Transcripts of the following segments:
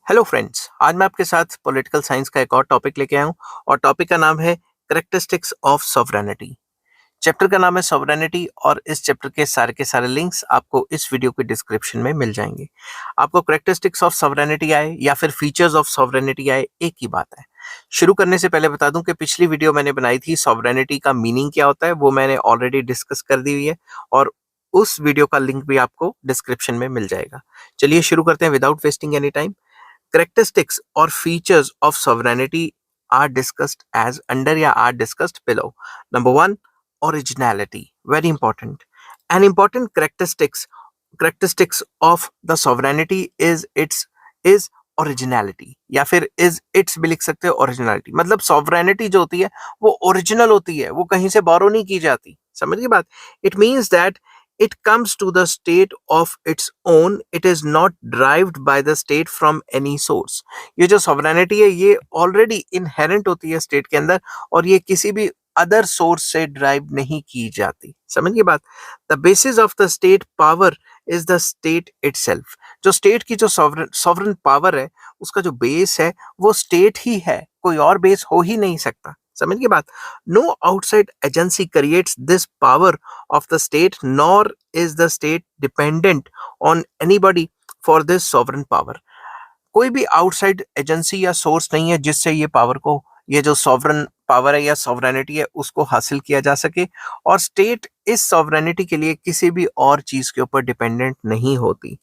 Hello friends, आज मैं आपके साथ पॉलिटिकल साइंस का एक और टॉपिक लेके आया हूँ और टॉपिक का नाम है करेक्टरिस्टिक्स ऑफ सॉवरेनिटी। चैप्टर का नाम है सॉवरेनिटी और इस चैप्टर के सारे लिंक्स आपको इस वीडियो के डिस्क्रिप्शन में मिल जाएंगे। आपको करेक्टरिस्टिक्स ऑफ सॉवरेनिटी आए या फिर फीचर्स ऑफ सॉवरेनिटी आए, एक ही बात है। शुरू करने से पहले बता दूं कि पिछली वीडियो मैंने बनाई थी सॉवरेनिटी का मीनिंग क्या होता है, वो मैंने ऑलरेडी डिस्कस कर दी हुई है और उस वीडियो का लिंक भी आपको डिस्क्रिप्शन में मिल जाएगा। चलिए शुरू करते हैं without wasting any time. Characteristics or features of sovereignty are discussed as under या are discussed below. Number one, originality. Very important. An important characteristics of the sovereignty is originality या फिर इज इट्स भी लिख सकते हो originality. मतलब sovereignty जो होती है वो ओरिजिनल होती है, वो कहीं से बोरो नहीं की जाती। समझ गई बात? It means that it comes to the state of its own, it is not derived by the state from any source। ये जो sovereignty है ये already inherent होती है state के अंदर और ये किसी भी अदर सोर्स से ड्राइव नहीं की जाती। समझिए बात? The basis of the state power is the state itself. जो स्टेट की जो सॉवरन पावर है उसका जो बेस है वो स्टेट ही है, कोई और बेस हो ही नहीं सकता। समझ गए बात? No outside agency creates this power of the state, nor is the state dependent on anybody for this sovereign power। कोई भी आउटसाइड एजेंसी या सोर्स नहीं है जिससे ये पावर को, ये जो सॉवरन पावर है या सॉवरेनिटी है उसको हासिल किया जा सके। और स्टेट इस सॉवरेनिटी के लिए किसी भी और चीज के ऊपर डिपेंडेंट नहीं होती।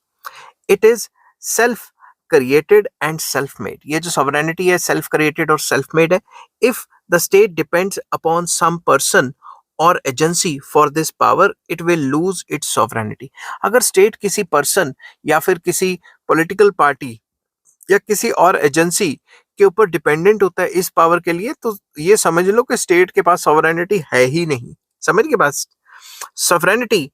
It is self created and self made. ये जो सॉवरेनिटी है सेल्फ क्रिएटेड और सेल्फ मेड है। If the state depends upon some person और agency for this power, it will lose its sovereignty. अगर स्टेट किसी पर्सन या फिर किसी पॉलिटिकल पार्टी या किसी और एजेंसी के ऊपर डिपेंडेंट होता है इस पावर के लिए, तो ये समझ लो कि स्टेट के पास सॉवरेनिटी है ही नहीं। समझ के पास? Sovereignty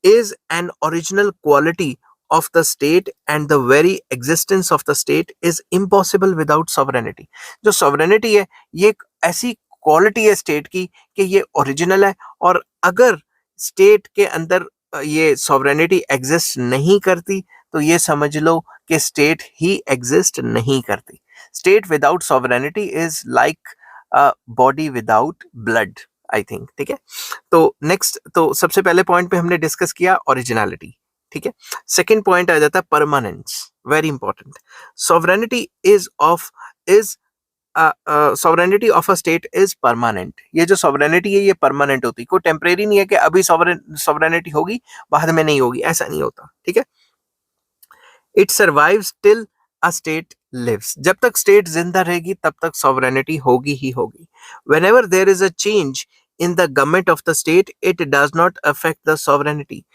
is an original quality of the state and the very existence of the state is impossible without sovereignty। जो sovereignty है ये एक ऐसी क्वालिटी है स्टेट की कि ये ओरिजिनल है और अगर स्टेट के अंदर ये सॉवरेनिटी एग्जिस्ट नहीं करती तो ये समझ लो कि स्टेट ही एग्जिस्ट नहीं करती। State without sovereignty is like body without blood, I think. ठीक है, तो नेक्स्ट, तो सबसे पहले पॉइंट पे हमने डिस्कस किया ओरिजिनलिटी। ठीक है, सेकंड पॉइंट आ जाता है permanence. Very important. Sovereignty is sovereignty of a state is permanent. ये जो सॉवरेनिटी है ये परमानेंट होती है, कोई टेम्परेरी नहीं है कि अभी सॉवरेनिटी होगी बाद में नहीं होगी, ऐसा नहीं होता। ठीक है, it survives till a state lives. जब तक स्टेट जिंदा रहेगी तब तक सॉवरेनिटी होगी ही होगी। Whenever there is a change in the government of the state, it does not affect the sovereignty.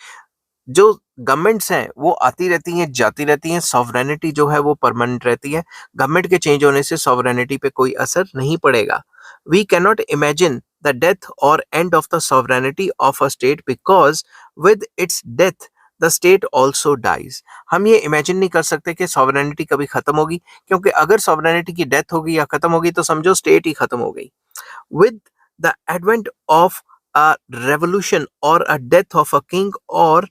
जो गवर्नमेंट्स हैं वो आती रहती हैं जाती रहती हैं, सॉवरेनिटी जो है वो परमानेंट रहती है। गवर्नमेंट के चेंज होने से सॉवरेनिटी पे कोई असर नहीं पड़ेगा। We cannot imagine the death और end of the sovereignty of a state because with its death the state also dies. हम ये इमेजिन नहीं कर सकते कि सॉवरेनिटी कभी खत्म होगी, क्योंकि अगर सॉवरेनिटी की डेथ होगी या खत्म होगी तो समझो स्टेट ही खत्म हो गई। With the advent of a revolution or a death of a king or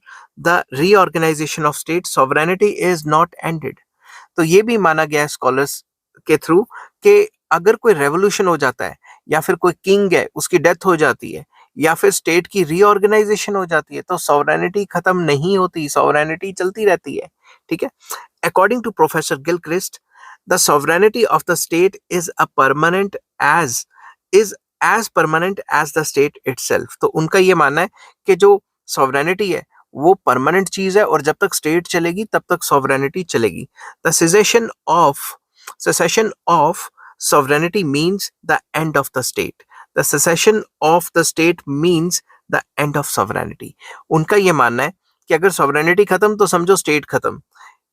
the reorganization of state, sovereignty is not ended। तो ये भी माना गया है स्कॉलर्स के थ्रू कि अगर कोई रेवोल्यूशन हो जाता है या फिर कोई किंग है उसकी डेथ हो जाती है या फिर स्टेट की रीऑर्गेनाइजेशन हो जाती है तो सॉवरेनिटी खत्म नहीं होती, सॉवरेनिटी चलती रहती है। ठीक है, according to professor Gilchrist, the sovereignty of the state is a permanent is as permanent as the state itself। तो उनका ये मानना है कि जो सॉवरेनिटी है वो परमानेंट चीज है और जब तक स्टेट चलेगी तब तक सॉवरेनिटी चलेगी। The secession of sovereignty means the end of the state। the secession of the state means the end of sovereignty। उनका ये मानना है कि अगर सॉवरेनिटी खत्म तो समझो स्टेट खत्म,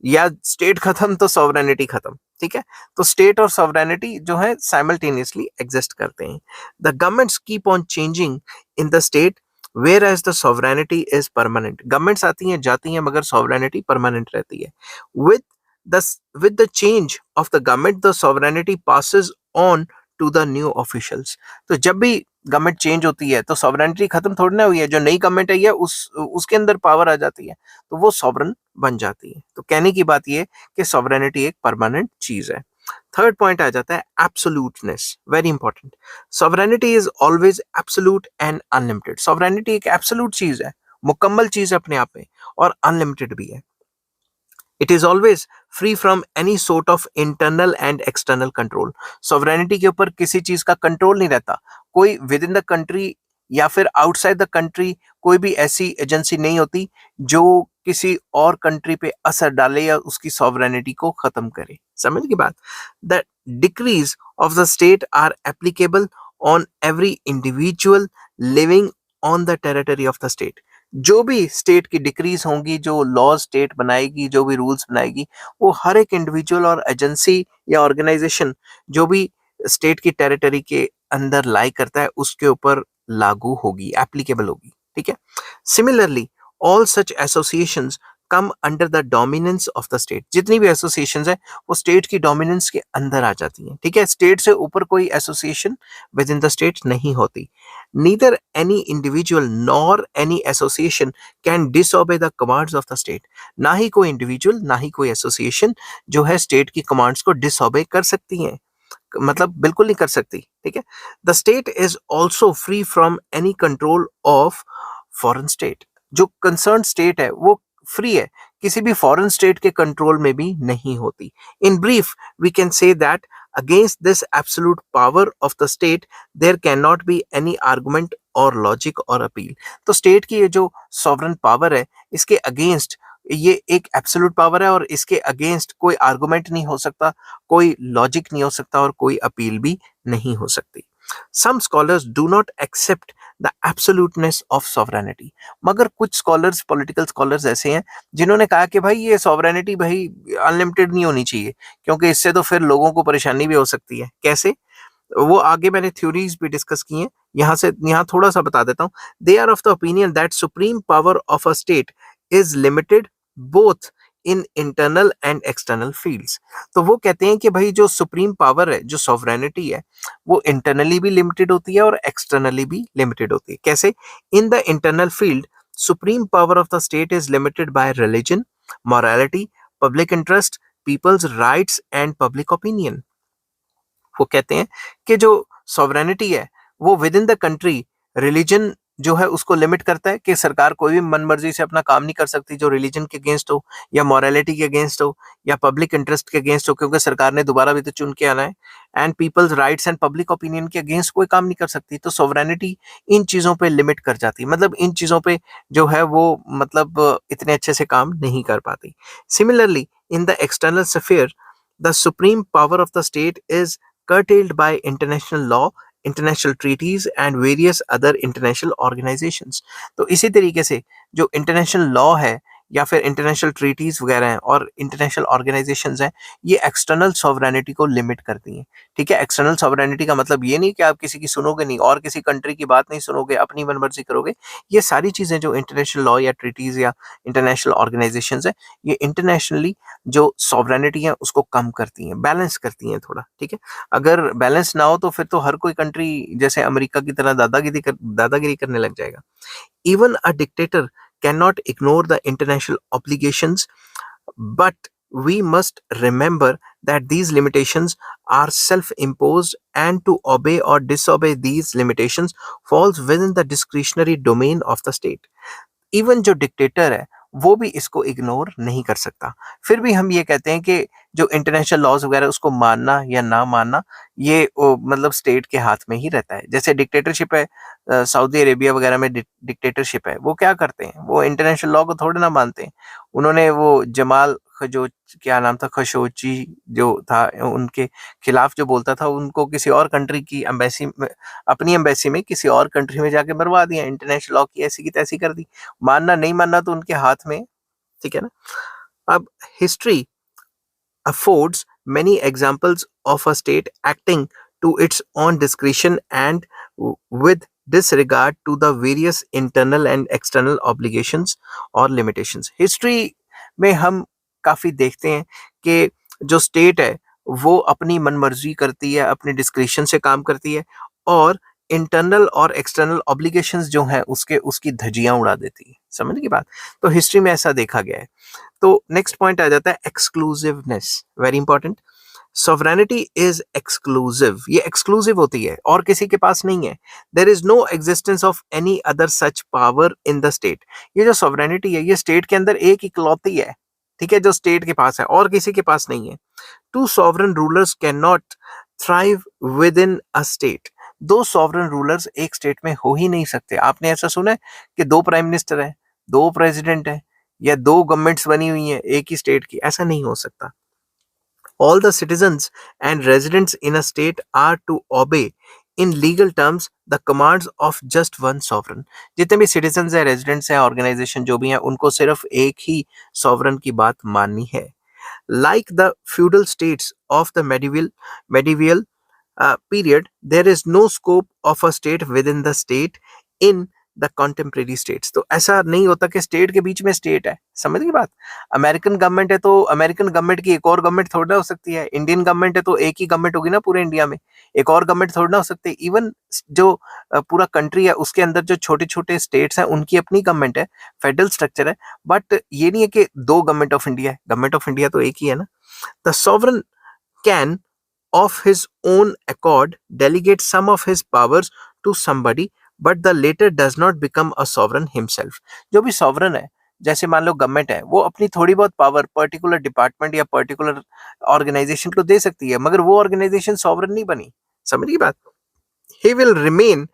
या स्टेट खत्म तो सॉवरेनिटी खत्म। ठीक है, तो स्टेट और सॉवरेनिटी जो है साइमल्टेनियसली एग्जिस्ट करते हैं। The governments keep on changing in the state whereas the sovereignty is permanent. Governments आती हैं जाती हैं मगर सॉवरेनिटी परमानेंट रहती है। With the with the change of the government, the sovereignty passes on to the new officials. तो जब भी गवर्नमेंट चेंज होती है तो सॉवरेनिटी खत्म थोड़ी ना हुई है, जो नई गवर्नमेंट आई है उसके अंदर पावर आ जाती है तो वो सॉवरन बन जाती है। तो कहने की बात ये कि सॉवरेनिटी एक परमानेंट चीज है। थर्ड पॉइंट आ जाता है absoluteness, very important. Sovereignty is always absolute and unlimited. Sovereignty एक एब्सोल्यूट चीज है, मुकम्मल चीज है अपने आप में, और अनलिमिटेड भी है। It is always free from any sort of internal and external control. Sovereignty के ऊपर किसी चीज का कंट्रोल नहीं रहता। कोई विद इन द कंट्री या फिर आउटसाइड द कंट्री कोई भी ऐसी एजेंसी नहीं होती जो किसी और कंट्री पे असर डाले या उसकी सॉवरेनिटी को खत्म करे। समझ की बात? The decrees of the state are applicable on every individual living on the territory of the state. जो भी स्टेट की डिक्रीज होंगी, जो लॉ स्टेट बनाएगी, जो भी रूल्स बनाएगी, वो हर एक इंडिविजुअल और एजेंसी या ऑर्गेनाइजेशन जो भी स्टेट की टेरिटरी के अंदर लाई करता है उसके ऊपर लागू होगी, एप्लीकेबल होगी। ठीक है। Similarly all such associations come under the dominance of the state. जितनी भी एसोसिएशंस है वो स्टेट की डोमिनेंस के अंदर आ जाती हैं। ठीक है। स्टेट से ऊपर कोई association with in the state नहीं होती। Neither any individual nor any association can disobey the commands of the state. ना ही कोई इंडिविजुअल ना ही कोई एसोसिएशन जो है स्टेट की कमांड्स को डिसोबे कर सकती हैं, मतलब बिल्कुल नहीं कर सकती। ठीक है। The state is also free from any control of foreign state. जो कंसर्न स्टेट है वो फ्री है, किसी भी फॉरेन स्टेट के कंट्रोल में भी नहीं होती। In brief we can say that against this absolute power of the state there can not be any argument और लॉजिक और अपील। तो स्टेट की ये जो सॉवरन पावर है इसके अगेंस्ट, ये एक एब्सोल्यूट पावर है और इसके अगेंस्ट कोई आर्गुमेंट नहीं हो सकता, कोई लॉजिक नहीं हो सकता और कोई अपील भी नहीं हो सकती। Some scholars do not accept the absoluteness of sovereignty. मगर कुछ स्कॉलर्स, पॉलिटिकल स्कॉलर्स ऐसे हैं जिन्होंने कहा कि भाई ये सॉवरेनिटी भाई अनलिमिटेड नहीं होनी चाहिए, क्योंकि इससे तो फिर लोगों को परेशानी भी हो सकती है। कैसे? वो आगे मैंने थ्योरीज भी डिस्कस की हैं, यहाँ थोड़ा सा बता देता हूँ। They are of the opinion that supreme power of a state is limited both in internal and external fields. तो वो कहते हैं कि भाई जो सुप्रीम पावर है, जो सॉवरेनिटी है, वो इंटरनली भी लिमिटेड होती है और एक्सटर्नली भी लिमिटेड होती है। कैसे? In the internal field supreme power of the state is limited by religion, morality, public interest, people's rights and public opinion. वो कहते हैं कि जो सॉवरेनिटी है वो within the country religion जो है उसको लिमिट करता है कि सरकार कोई भी मन मर्जी से अपना काम नहीं कर सकती जो रिलीजन के अगेंस्ट हो या मॉरलिटी के अगेंस्ट हो या पब्लिक इंटरेस्ट के अगेंस्ट हो, क्योंकि सरकार ने दोबारा भी तो चुन के आना है। And people's rights and public opinion के अगेंस्ट कोई काम नहीं कर सकती। तो सॉवरेनिटी इन चीजों पे लिमिट कर जाती है, मतलब इन चीजों पे जो है वो मतलब इतने अच्छे से काम नहीं कर पाती। Similarly in the external sphere the supreme power of the state is curtailed by international law, international treaties and various other international organizations. तो इसी तरीके से जो इंटरनेशनल लॉ है या फिर इंटरनेशनल ट्रीटीज वगैरह हैं और इंटरनेशनल ऑर्गेनाइजेशंस हैं, ये एक्सटर्नल सॉवरेनिटी को लिमिट करती हैं। ठीक है। एक्सटर्नल सॉवरेनिटी का मतलब ये नहीं कि आप किसी की सुनोगे नहीं और किसी कंट्री की बात नहीं सुनोगे, अपनी मनमर्जी करोगे। ये सारी चीजें जो इंटरनेशनल लॉ या ट्रीटीज या इंटरनेशनल ऑर्गेनाइजेशंस हैं, ये इंटरनेशनली जो सॉवरेनिटी है उसको कम करती हैं, बैलेंस करती हैं थोड़ा। ठीक है। अगर बैलेंस ना हो तो फिर तो हर कोई कंट्री जैसे अमेरिका की तरह दादागिरी करने लग जाएगा। Even a dictator cannot ignore the international obligations, but we must remember that these limitations are self-imposed, and to obey or disobey these limitations falls within the discretionary domain of the state. Even जो dictator है वो भी इसको ignore नहीं कर सकता। फिर भी हम ये कहते हैं कि जो इंटरनेशनल लॉज वगैरह उसको मानना या ना मानना ये मतलब स्टेट के हाथ में ही रहता है। जैसे डिक्टेटरशिप है, सऊदी अरेबिया वगैरह में डिक्टेटरशिप है, वो क्या करते हैं, वो इंटरनेशनल लॉ को थोड़े ना मानते हैं। उन्होंने वो जमाल खजो क्या नाम था, खशोची जो था, उनके खिलाफ जो बोलता था उनको किसी और कंट्री की एम्बेसी में, अपनी एम्बेसी में किसी और कंट्री में जाके मरवा दिया। इंटरनेशनल लॉ की ऐसी की तैसी कर दी। मानना नहीं मानना तो उनके हाथ में। ठीक है ना। अब history affords many examples of a state acting to its own discretion and with disregard to the various internal and external obligations और limitations. हिस्ट्री में हम काफी देखते हैं कि जो स्टेट है वो अपनी मनमर्जी करती है, अपने डिस्क्रिशन से काम करती है और इंटरनल और एक्सटर्नल ऑब्लिगेशंस जो हैं उसके उसकी धज्जियां उड़ा देती है। समझ गई बात? तो हिस्ट्री में ऐसा देखा गया है। तो नेक्स्ट पॉइंट आ जाता है exclusiveness, very important. Sovereignty is exclusive, ये एक्सक्लूसिव होती है और किसी के पास नहीं है। There is no existence of any other such power in the state. ये जो सॉवरेनिटी है ये स्टेट के अंदर एक इकलौती है, ठीक है, जो स्टेट के पास है और किसी के पास नहीं है। Two sovereign rulers can not thrive within a state. दो सॉवरन रूलर्स एक स्टेट में हो ही नहीं सकते। आपने ऐसा सुना है कि दो प्राइम मिनिस्टर है, दो प्रेसिडेंट है या दो गवर्नमेंट्स बनी हुई हैं एक ही स्टेट की? ऐसा नहीं हो सकता। All the citizens and residents in a state are to obey in legal terms the commands of just one sovereign. जितने भी citizens हैं, residents हैं, organization जो भी हैं, उनको सिर्फ एक ही sovereign की बात माननी है. Like the feudal states of the medieval period, there is no scope of a state within the state in the contemporary states. तो ऐसा नहीं होता कि स्टेट के बीच में स्टेट है। समझ गई बात? अमेरिकन गवर्नमेंट है तो अमेरिकन गवर्नमेंट की एक और गवर्नमेंट थोड़ी ना हो सकती है। इंडियन गवर्नमेंट है तो एक ही गवर्नमेंट होगी ना पूरे इंडिया में, एक और गवर्नमेंट थोड़ी ना हो सकती है। इवन जो पूरा कंट्री है उसके अंदर जो छोटे छोटे स्टेट्स हैं उनकी अपनी गवर्नमेंट है, फेडरल स्ट्रक्चर है। बट ये नहीं है कि दो गवर्नमेंट ऑफ इंडिया है, गवर्नमेंट ऑफ इंडिया तो एक ही है ना। The sovereign can of his own accord delegate some of his powers to somebody but the later does not become a sovereign himself. जो भी sovereign है, जैसे मान लो गवर्नमेंट है, वो अपनी थोड़ी बहुत पावर पर्टिकुलर डिपार्टमेंट या पर्टिकुलर ऑर्गेनाइजेशन को दे सकती है, मगर वो ऑर्गेनाइजेशन सॉवरन नहीं बनी। समझ गई बात? he will remain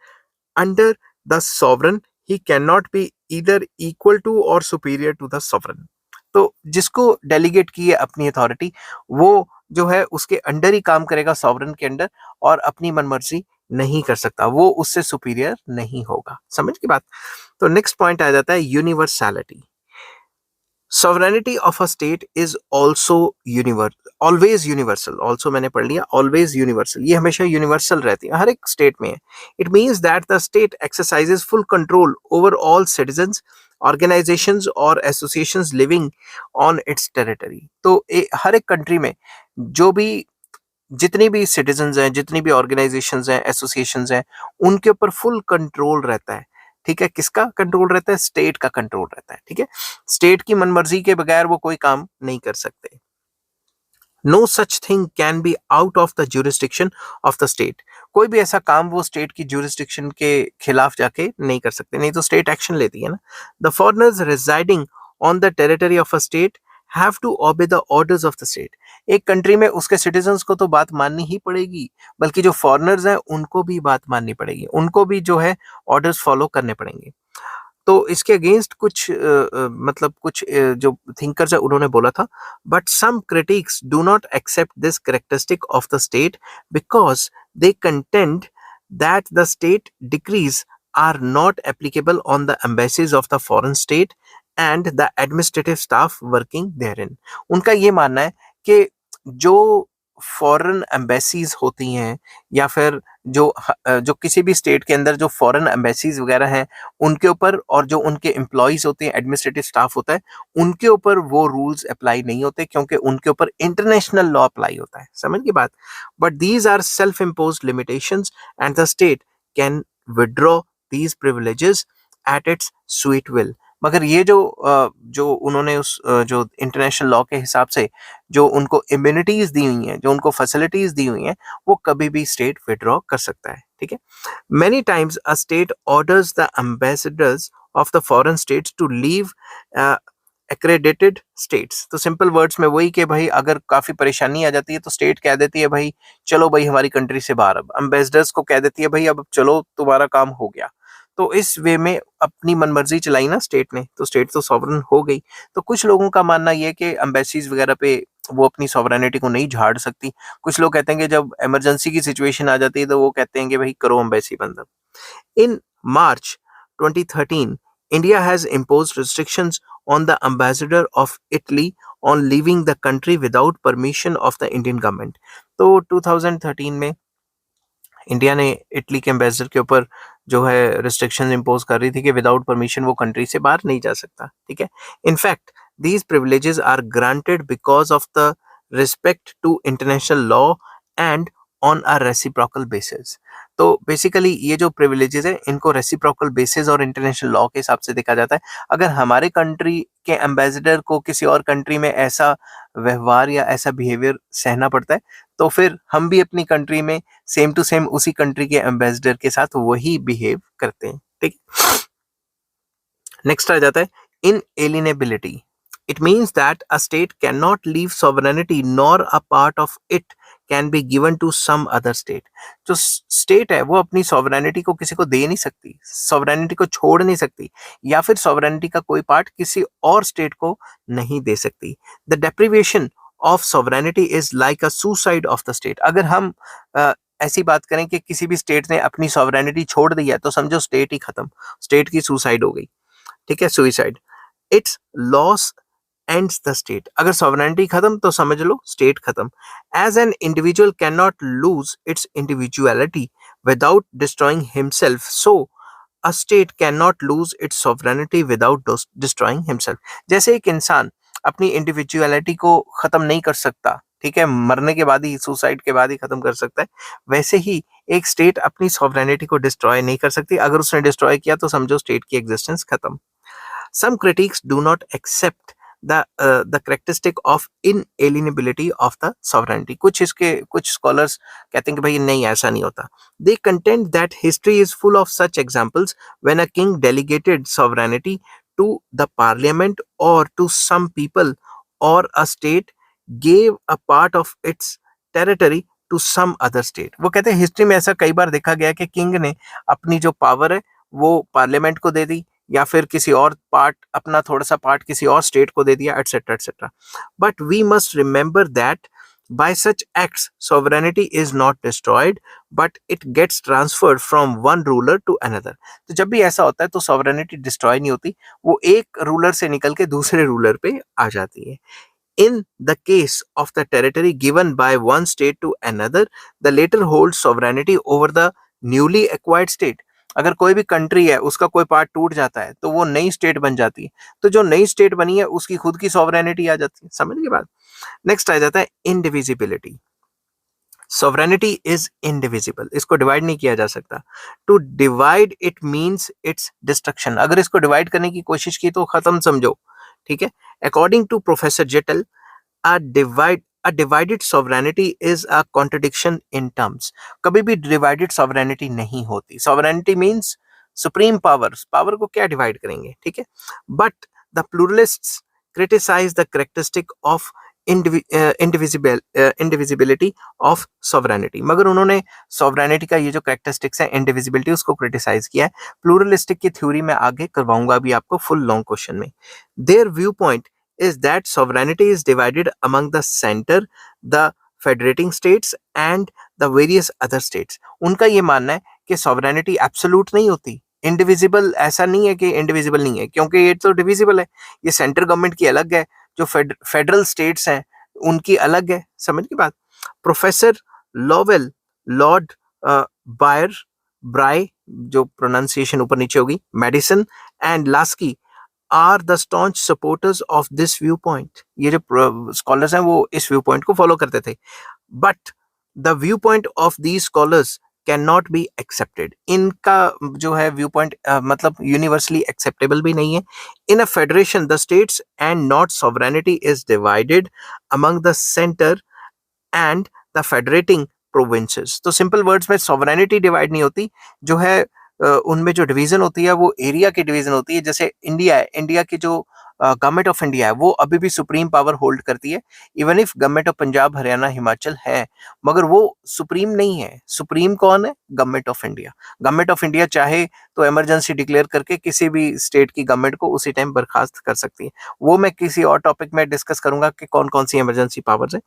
under the sovereign, he cannot be either equal to or superior to the sovereign. तो जिसको डेलीगेट की है अपनी अथॉरिटी, वो जो है उसके अंडर ही काम करेगा, सॉवरन के अंडर, और अपनी मनमर्जी नहीं कर सकता, वो उससे सुपीरियर नहीं होगा। समझ की बात? तो नेक्स्ट पॉइंट आ जाता है universality. Sovereignty of a state is also always universal. Also मैंने पढ़ लिया always universal, ये हमेशा universal रहती है, हर एक स्टेट में है। It means that the state exercises full control over all citizens, organizations और associations living on its territory. तो हर एक कंट्री में जो भी जितनी भी सिटीजन्स हैं, जितनी भी ऑर्गेनाइजेशंस हैं, एसोसिएशंस हैं, उनके ऊपर फुल कंट्रोल रहता है। ठीक है, किसका कंट्रोल रहता है? स्टेट का कंट्रोल रहता है। ठीक है, स्टेट की मनमर्जी के बगैर वो कोई काम नहीं कर सकते। No such thing can be out of the jurisdiction of the state. कोई भी ऐसा काम वो स्टेट की ज्यूरिस्डिक्शन के खिलाफ जाके नहीं कर सकते, नहीं तो स्टेट एक्शन लेती है ना। The foreigners residing on the territory of a state have to obey the orders of the state. एक कंट्री में उसके सिटीजन्स को तो बात माननी ही पड़ेगी, बल्कि जो फॉरेनर्स हैं उनको भी बात माननी पड़ेगी, उनको भी जो है ऑर्डर्स फॉलो करने पड़ेंगे। तो इसके अगेंस्ट कुछ मतलब कुछ जो थिंकर्स है उन्होंने बोला था, but some critics do not accept this characteristic of the state because they contend that the state decrees are not applicable on the embassies of the foreign state and the administrative staff working therein. उनका ये मानना है कि जो foreign embassies होती हैं या फिर जो किसी भी स्टेट के अंदर जो फॉरेन एम्बेसीज वगैरह हैं उनके ऊपर, और जो उनके एम्प्लॉयज होते हैं, एडमिनिस्ट्रेटिव स्टाफ होता है, उनके ऊपर वो रूल्स अप्लाई नहीं होते, क्योंकि उनके ऊपर इंटरनेशनल लॉ अप्लाई होता है। समझ की बात? But these are self imposed limitations and the state can withdraw these privileges at its sweet will. मगर ये जो उन्होंने उस जो इंटरनेशनल लॉ के हिसाब से जो उनको इम्यूनिटीज दी हुई हैं, जो उनको फैसिलिटीज दी हुई हैं, वो कभी भी स्टेट विड्रॉ कर सकता है। ठीक है, many times a state orders the ambassadors of the foreign states to leave accredited states. तो सिंपल वर्ड्स में वही कि भाई अगर काफी परेशानी आ जाती है तो स्टेट कह देती है भाई चलो भाई हमारी कंट्री से बाहर। अब एम्बेसडर्स को कह देती है भाई अब चलो तुम्हारा काम हो गया। तो इस वे में अपनी मनमर्जी चलाई ना स्टेट ने, तो स्टेट तो सॉवरन हो गई। तो कुछ लोगों का मानना यह है कि एम्बेसीज वगैरह पे वो अपनी सॉवरेनिटी को नहीं झाड़ सकती। कुछ लोग कहते हैं कि जब इमरजेंसी की सिचुएशन आ जाती है तो वो कहते हैं कि भाई करो एम्बेसी बंद। इन मार्च 2013 India has imposed restrictions on the ambassador of Italy on leaving the country without permission of the Indian government। तो 2013 में इंडिया ने इटली के एम्बेसडर के ऊपर जो है रिस्ट्रिक्शंस इंपोज कर रही थी कि विदाउट परमिशन वो कंट्री से बाहर नहीं जा सकता। ठीक है, in fact these privileges are granted because of the respect to international law and on a reciprocal basis. तो बेसिकली ये जो प्रिविलेजेस है इनको रेसिप्रोकल बेसिस और इंटरनेशनल लॉ के हिसाब से देखा जाता है। अगर हमारे कंट्री के एम्बेसडर को किसी और कंट्री में ऐसा व्यवहार या ऐसा बिहेवियर सहना पड़ता है, तो फिर हम भी अपनी कंट्री में सेम टू सेम उसी कंट्री के एम्बेसडर के साथ वही बिहेव करते हैं। ठीक। नेक्स्ट आ जाता है inalienability. It means that a state can not leave sovereignty nor a part of it can be given to some other state. जो स्टेट है वो अपनी सॉवरेनिटी को किसी को दे नहीं सकती, सॉवरेनिटी को छोड़ नहीं सकती, या फिर सॉवरेनिटी का कोई पार्ट किसी और स्टेट को नहीं दे सकती। The deprivation of sovereignty is like a suicide of the state. अगर हम ऐसी बात करें कि किसी भी स्टेट ने अपनी सॉवरेनिटी छोड़ दी है तो समझो स्टेट ही खत्म, स्टेट की सुसाइड हो गई। ठीक है, suicide. Its loss ends the state. अगर सॉवरेनिटी खत्म तो समझ लो स्टेट खत्म। As an individual can not lose its individuality without destroying himself, so a state can not lose its sovereignty without destroying himself. जैसे एक इंसान अपनी इंडिविजुअलिटी को खत्म नहीं कर सकता, ठीक है, मरने के बाद ही, सुसाइड के बाद ही खत्म कर सकता है, वैसे ही एक स्टेट अपनी सॉवरेनिटी को डिस्ट्रॉय नहीं कर सकती। अगर उसने डिस्ट्रॉय किया तो समझो स्टेट की एग्जिस्टेंस खत्म। Some critics do not accept the characteristic of inalienability of the sovereignty. कुछ scholars कहते हैं कि भाई नहीं, ऐसा नहीं होता। They contend that history is full of such examples when a king delegated sovereignty to the parliament or to some people, or a state gave a part of its territory to some other state. वो कहते हैं history में ऐसा कई बार देखा गया कि king ने अपनी जो पावर है वो पार्लियामेंट को दे दी, या फिर किसी और पार्ट, अपना थोड़ा सा पार्ट किसी और स्टेट को दे दिया, etcetera etcetera. But we must remember that by such acts sovereignty is not destroyed but it gets transferred from one ruler to another. तो जब भी ऐसा होता है तो सॉवरेनिटी डिस्ट्रॉय नहीं होती, वो एक रूलर से निकल के दूसरे रूलर पे आ जाती है। In the case of the territory given by one state to another, the latter holds sovereignty over the newly acquired state. अगर कोई भी कंट्री है उसका कोई पार्ट टूट जाता है तो वो नई स्टेट बन जाती है, तो जो नई स्टेट बनी है उसकी खुद की सॉवरेनिटी आ जाती है। समझ के बाद नेक्स्ट आ जाता है इंडिविजिबिलिटी। सॉवरेनिटी इज इंडिविजिबल, इसको डिवाइड नहीं किया जा सकता। To divide it means its destruction. अगर इसको डिवाइड करने की कोशिश की तो खत्म समझो। ठीक है, according to professor Gettell, a divided sovereignty is a contradiction in terms. कभी भी divided sovereignty नहीं होती। sovereignty means supreme powers, power को क्या divide करेंगे, ठीक है। but the pluralists criticize the characteristic of indivisibility of sovereignty। मगर उन्होंने sovereignty का ये जो characteristics है indivisibility उसको criticize किया है। pluralistic की theory में आगे करवाऊंगा अभी आपको full long question में। their viewpoint is that sovereignty is divided among the center, the federating states and the various other states। उनका ये मानना है कि sovereignty absolute नहीं होती, indivisible ऐसा नहीं है कि indivisible नहीं है, क्योंकि ये तो divisible है। ये सेंट्रल गवर्नमेंट की अलग है, जो फेडरल स्टेट्स हैं उनकी अलग है। समझ की बात। प्रोफेसर लॉवेल, लॉर्ड बायर, ब्राई, जो प्रोनाउंसिएशन ऊपर नीचे होगी, Madison and Laski are the staunch supporters of this view point. ये जो स्कॉलर्स हैं वो इस व्यू पॉइंट को फॉलो करते थे। But the view point of these scholars can not be accepted. इनका जो है व्यू पॉइंट मतलब यूनिवर्सली एक्सेप्टेबल भी नहीं है। In a federation the states and not sovereignty is divided among the centre and the federating provinces. तो simple words में sovereignty divide नहीं होती, जो है उनमें जो डिवीजन होती है वो एरिया की डिवीजन होती है। जैसे इंडिया है, इंडिया की जो गवर्नमेंट ऑफ इंडिया है वो अभी भी सुप्रीम पावर होल्ड करती है, even if government of Punjab, Haryana, Himachal है, मगर वो सुप्रीम नहीं है। सुप्रीम कौन है? Government of India. Government of India चाहे तो इमरजेंसी डिक्लेयर करके किसी भी स्टेट की गवर्नमेंट को उसी टाइम बर्खास्त कर सकती है। वो मैं किसी और टॉपिक में डिस्कस करूंगा कि कौन कौन सी इमरजेंसी पावर्स है।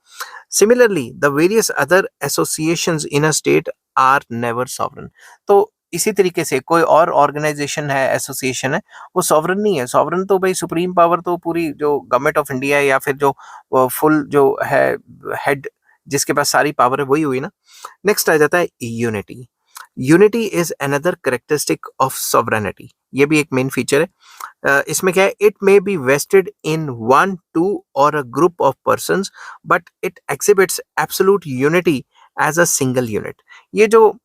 Similarly the various other associations in a state are never sovereign. तो इसी तरीके से कोई और ऑर्गेनाइजेशन है, एसोसिएशन है, वो सॉवरन नहीं है। सॉवरन तो भाई सुप्रीम पावर तो पूरी जो गवर्नमेंट ऑफ इंडिया है, या फिर जो फुल जो है हेड जिसके पास सारी पावर है वही हुई ना। नेक्स्ट आ जाता है unity. Unity is another characteristic of sovereignty. ये भी एक मेन फीचर है। इसमें क्या है, it may be vested in one two और a group of persons but it exhibits absolute unity as a single unit. ये जो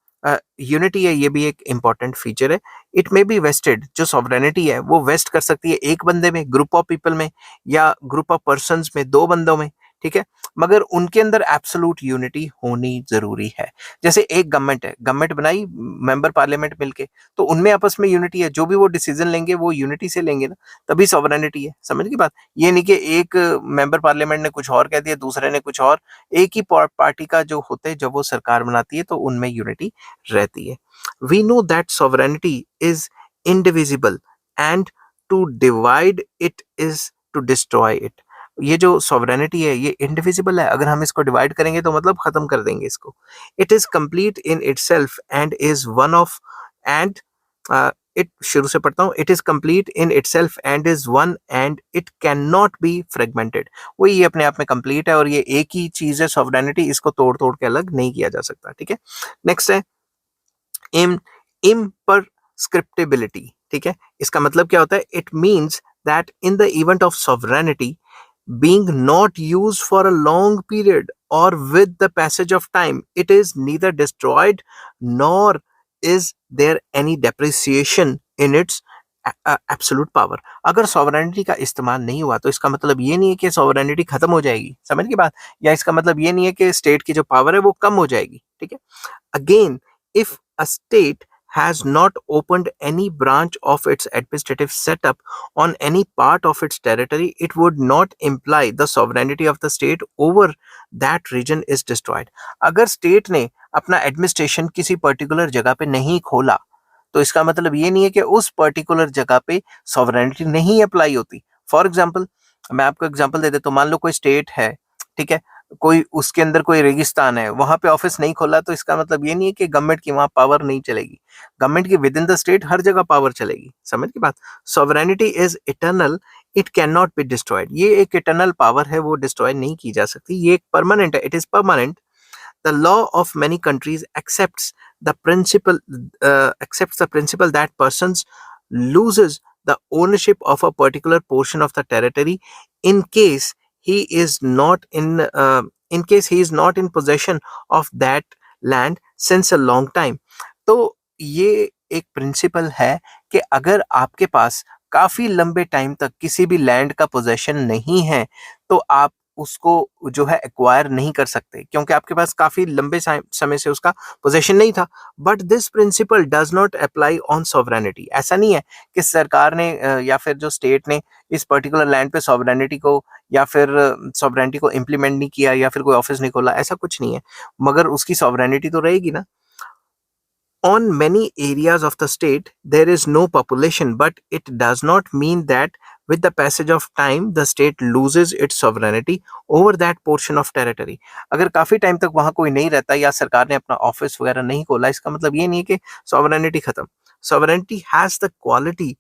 यूनिटी है ये भी एक इंपॉर्टेंट फीचर है। इट मे बी वेस्टेड, जो सॉवरेनिटी है वो वेस्ट कर सकती है एक बंदे में, ग्रुप ऑफ पीपल में, या ग्रुप ऑफ पर्संस में, दो बंदों में, ठीक है, मगर उनके अंदर एब्सोल्यूट यूनिटी होनी जरूरी है। जैसे एक गवर्नमेंट है, गवर्नमेंट बनाई मेंबर पार्लियामेंट मिलके, तो उनमें आपस में यूनिटी है, जो भी वो डिसीजन लेंगे वो यूनिटी से लेंगे ना, तभी सॉवरेनिटी है। समझ की बात? ये नहीं कि एक मेंबर पार्लियामेंट ने कुछ और कह दिया, दूसरे ने कुछ और। एक ही पार्टी का जो होते हैं जब वो सरकार बनाती है तो उनमें यूनिटी रहती है। We know that sovereignty is indivisible and to divide it is to destroy it. ये जो सॉवरेनिटी है ये इंडिविजिबल है, अगर हम इसको डिवाइड करेंगे तो मतलब खत्म कर देंगे इसको। It is complete in itself and is one of and it शुरू से पढ़ता हूँ। It is complete in itself and is one and it can not B fragmented. वो ये अपने आप में कंप्लीट है और ये एक ही चीज है सॉवरेनिटी, इसको तोड़ तोड़ के अलग नहीं किया जा सकता। ठीक है, नेक्स्ट है इम्परस्क्रिप्टिबिलिटी। ठीक है, इसका मतलब क्या होता है? It means that in the event of sovereignty being not used for a long period or with the passage of time, it is neither destroyed nor is there any depreciation in its absolute power. अगर sovereignty का इस्तेमाल नहीं हुआ तो इसका मतलब ये नहीं है कि सॉवरेनिटी खत्म हो जाएगी, समझ की बात, या इसका मतलब ये नहीं है कि स्टेट की जो पावर है वो कम हो जाएगी। ठीक है, again, if a state has not opened any branch of its administrative setup on any part of its territory, it would not imply the sovereignty of the state over that region is destroyed. अगर state ने अपना administration किसी particular जगह पे नहीं खोला तो इसका मतलब ये नहीं है कि उस पर्टिकुलर जगह पे सॉवरेनिटी नहीं अप्लाई होती। फॉर एग्जाम्पल, मैं आपको एग्जाम्पल दे देता हूँ। मान लो कोई स्टेट है, ठीक है, कोई उसके अंदर कोई रेगिस्तान है, वहां पे ऑफिस नहीं खोला तो इसका मतलब ये नहीं है कि गवर्नमेंट की वहां पावर नहीं चलेगी। गवर्नमेंट की विद इन द स्टेट हर जगह पावर चलेगी। समझ की बात? Sovereignty is eternal, it can not be destroyed. ये एक इटर्नल पावर है, वो डिस्ट्रॉय नहीं की जा सकती। ये एक परमानेंट है, it is permanent. The law of many countries accepts the principle that persons loses the ownership of a particular portion of the territory in case he is not in possession of that land since a long time. तो ये एक principal है कि अगर आपके पास काफी लंबे time तक किसी भी लैंड का पोजेशन नहीं है तो आप उसको जो है एक्वायर नहीं कर सकते, क्योंकि आपके पास काफी लंबे समय से उसका पोजेशन नहीं था। But this principle does not apply on sovereignty. ऐसा नहीं है कि सरकार ने या फिर जो स्टेट ने इस पर्टिकुलर लैंड पे सॉवरेनिटी को या फिर सॉवरेनिटी को इम्प्लीमेंट नहीं किया या फिर कोई ऑफिस नहीं खोला, ऐसा कुछ नहीं है, मगर उसकी सॉवरेनिटी तो रहेगी ना। On many areas of the state, there is no population, but it does not mean that with the passage of time, the state loses its sovereignty over that portion of territory. अगर काफी time तक वहां कोई नहीं रहता या सरकार ने अपना ऑफिस वगैरह नहीं खोला, इसका मतलब ये नहीं है कि सॉवरेनिटी खत्म। Sovereignty has the quality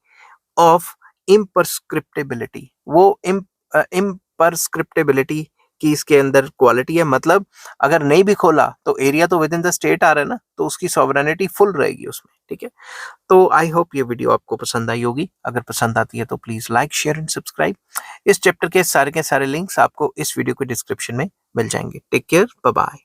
of imprescriptibility. वो इम्परस्क्रिप्टेबिलिटी की इसके अंदर क्वालिटी है। मतलब अगर नहीं भी खोला तो एरिया तो विद इन द स्टेट आ रहा है ना, तो उसकी सॉवरेनिटी फुल रहेगी उसमें। ठीक है, तो आई होप ये वीडियो आपको पसंद आई होगी। अगर पसंद आती है तो please like, share and subscribe. इस चैप्टर के सारे लिंक्स आपको इस वीडियो के डिस्क्रिप्शन में मिल जाएंगे। Take care, bye bye.